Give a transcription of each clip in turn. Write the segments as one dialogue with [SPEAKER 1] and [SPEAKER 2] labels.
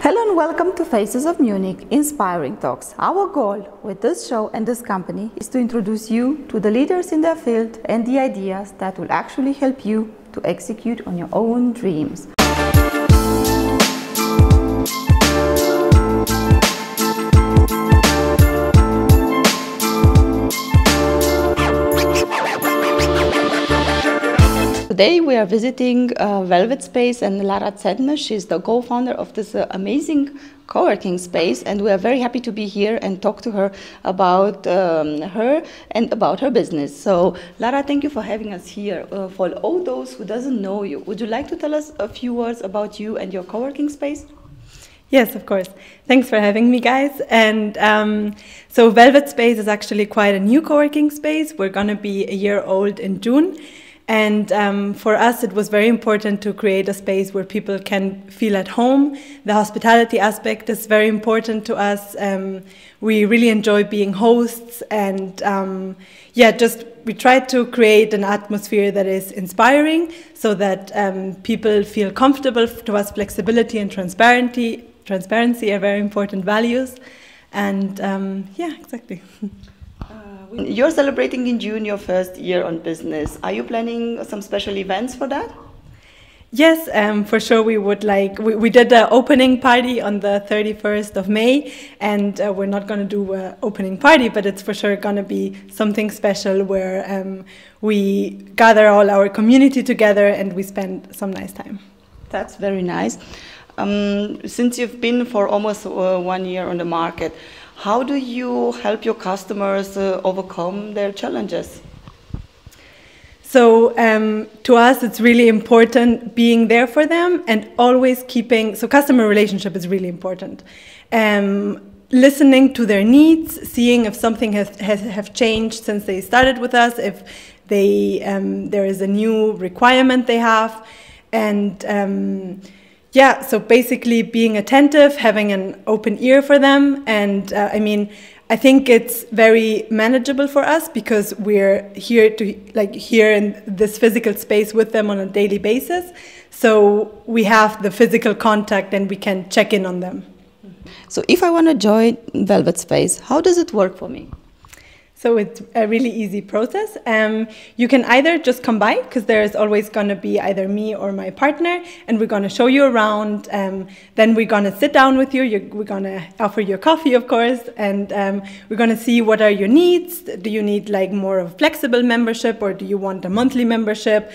[SPEAKER 1] Hello and welcome to Faces of Munich, Inspiring Talks. Our goal with this show and this company is to introduce you to the leaders in their field and the ideas that will actually help you to execute on your own dreams. Today we are visiting Velvet Space and Lara Zentner. She's the co-founder of this amazing co-working space, and we are very happy to be here and talk to her about her and about her business. So Lara, thank you for having us here. For all those who doesn't know you, would you like to tell us a few words about you and your co-working space?
[SPEAKER 2] Yes, of course. Thanks for having me, guys. And so Velvet Space is actually quite a new co-working space. We're going to be a year old in June. And for us, it was very important to create a space where people can feel at home. The hospitality aspect is very important to us. We really enjoy being hosts, and we try to create an atmosphere that is inspiring, so that people feel comfortable. To us, flexibility and transparency are very important values. And exactly.
[SPEAKER 1] You're celebrating in June your first year on business. Are you planning some special events for that?
[SPEAKER 2] Yes, for sure. We would we did an opening party on the 31st of May, and we're not going to do an opening party, but it's for sure going to be something special where we gather all our community together and we spend some nice time.
[SPEAKER 1] That's very nice. Since you've been for almost 1 year on the market, how do you help your customers overcome their challenges?
[SPEAKER 2] So to us, it's really important being there for them and always keeping, so customer relationship is really important. Listening to their needs, seeing if something have changed since they started with us, if there is a new requirement they have, and so basically being attentive, having an open ear for them. And I think it's very manageable for us because we're here in this physical space with them on a daily basis. So we have the physical contact and we can check in on them.
[SPEAKER 1] So if I want to join Velvet Space, how does it work for me?
[SPEAKER 2] So it's a really easy process. You can either just come by, because there is always going to be either me or my partner, and we're going to show you around. Then we're going to sit down with you. We're going to offer you coffee, of course, and we're going to see what are your needs. Do you need more of a flexible membership, or do you want a monthly membership?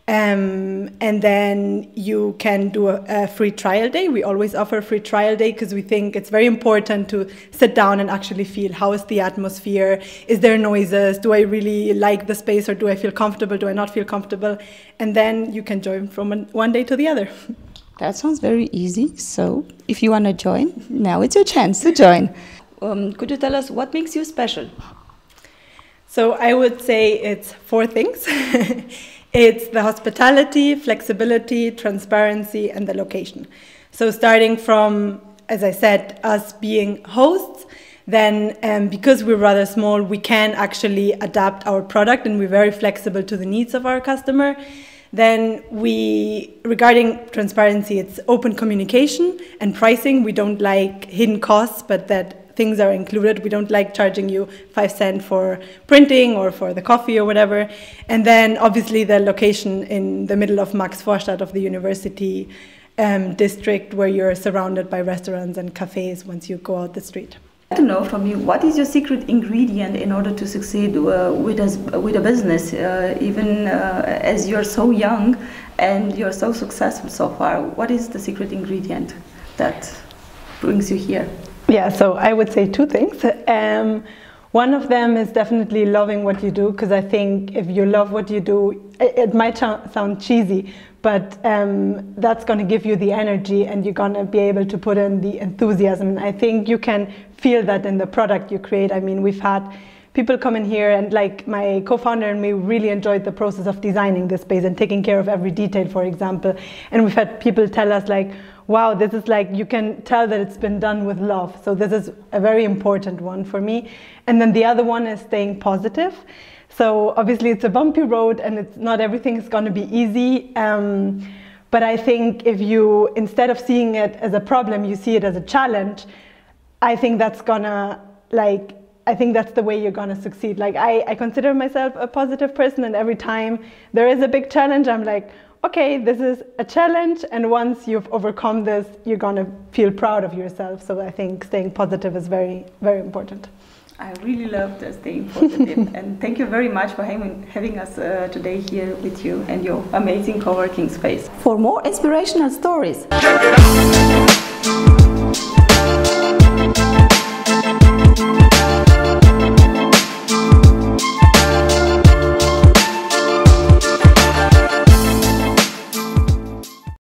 [SPEAKER 2] And then you can do a free trial day. We always offer a free trial day because we think it's very important to sit down and actually feel how is the atmosphere, is there noises, do I really like the space, or do I feel comfortable, do I not feel comfortable? And then you can join from one day to the other.
[SPEAKER 1] That sounds very easy. So if you want to join, now it's your chance to join. Could you tell us what makes you special?
[SPEAKER 2] So I would say it's 4 things. It's the hospitality, flexibility, transparency, and the location. So starting from, as I said, us being hosts, then because we're rather small, we can actually adapt our product and we're very flexible to the needs of our customer. Then regarding transparency, it's open communication and pricing. We don't like hidden costs, but that things are included. We don't like charging you 5 cents for printing or for the coffee or whatever. And then obviously the location in the middle of Max Vorstadt of the university district, where you're surrounded by restaurants and cafes once you go out the street.
[SPEAKER 1] I want to know from you, what is your secret ingredient in order to succeed with a business, even as you're so young and you're so successful so far? What is the secret ingredient that brings you here?
[SPEAKER 2] Yeah, so I would say 2 things. One of them is definitely loving what you do, because I think if you love what you do, it might sound cheesy, but that's going to give you the energy and you're going to be able to put in the enthusiasm. And I think you can feel that in the product you create. I mean, we've had people come in here, and my co-founder and me really enjoyed the process of designing this space and taking care of every detail, for example. And we've had people tell us wow, this is you can tell that it's been done with love. So this is a very important one for me. And then the other one is staying positive. So obviously it's a bumpy road and not everything is going to be easy. But I think if you, instead of seeing it as a problem, you see it as a challenge, I think that's gonna, like, I think that's the way you're gonna succeed. Like, I consider myself a positive person, and every time there is a big challenge, I'm like, okay, this is a challenge, and once you've overcome this, you're gonna feel proud of yourself. So I think staying positive is very, very important.
[SPEAKER 1] I really loved staying positive, and thank you very much for having us today here with you and your amazing co-working space. For more inspirational stories,